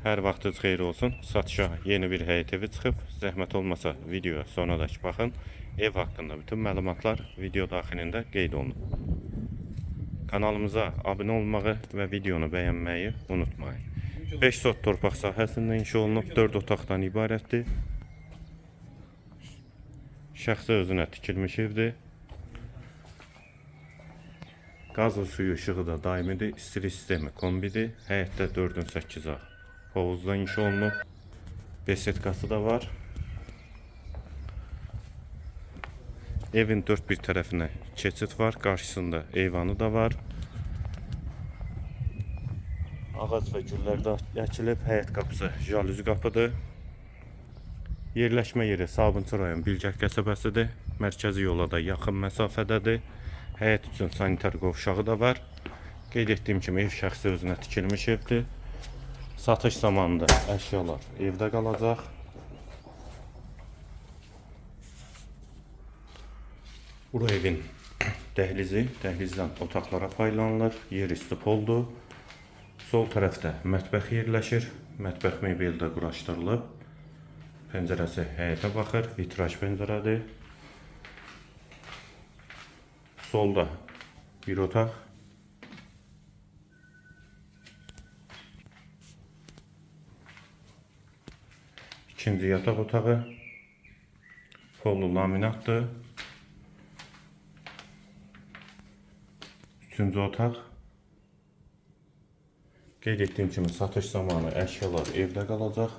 Hər vaxtınız xeyir olsun. Satışa yeni bir həyət evi çıxıb. Zəhmət olmasa videoya sonradakı baxın. Ev haqqında bütün məlumatlar video daxilində qeyd olunub. Kanalımıza abunə olmağı və videonu bəyənməyi unutmayın. 5 sot torpaq sahəsində inşa olunub, 4 otaqdan ibarətdir. Şəxsi özünə tikilmiş evdir. Qazı suyu işığı da daimidir. İstilik sistemi kombidir. Həyətdə 4-ün 8-a hovuzda inşa olunub. Besetkası da var. Evin dört bir tərəfinə keçid var. Qarşısında eyvanı da var. Ağac və güllər də əkilib. Həyət qapısı jalüzi qapıdır. Yerləşmə yeri Sabunçu rayon Bilgək qəsəbəsidir. Mərkəzi yola da yaxın məsafədədir. Həyət üçün sanitar qovşağı da var. Qeyd etdiyim kimi ev şəxsi özünə tikilmiş evdir. Satış zamanında əşyalar evdə qalacaq. Bu evin dəhlizi, dəhlizdən otaqlara paylanılır. Yer üstü poldur. Sol tərəfdə mətbəx yerləşir. Mətbəx mebeli də quraşdırılıb. Pəncərəsi həyətə baxır. Vitraj pəncərədir. Solda bir otaq. İkinci yataq otağı. Polu laminatdır. Üçüncü otaq. Qeyd etdiyim kimi satış zamanı əşyalar evdə qalacaq.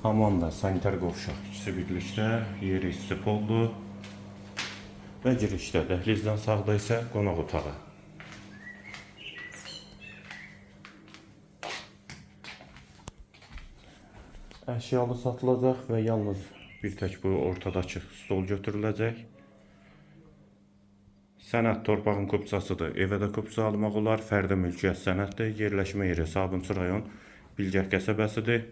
Hamam və sanitar qovşaq ikisi birlikdə. Yeri üstü poldur. Və girişdə dəhlizdən sağda isə qonaq otağı. Əşyalı satılacaq və yalnız bir tək bu ortadakı stol götürüləcək. Sənəd torpağın kupçasıdır. Evə də kupça almaq olar. Fərdi mülkiyyət sənəddir. Yerləşmə yeri Sabunçu rayon Bilgək qəsəbəsidir.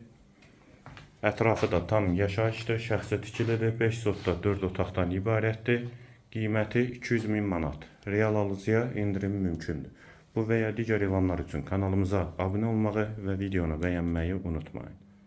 Ətrafı da tam yaşayışdır. Şəxsi tikilidir. 5 sotda 4 otaqdan ibarətdir. Qiyməti 200.000 manat. Real alıcıya indirim mümkündür. Bu və ya digər elanlar üçün kanalımıza abunə olmağı və videonu bəyənməyi unutmayın.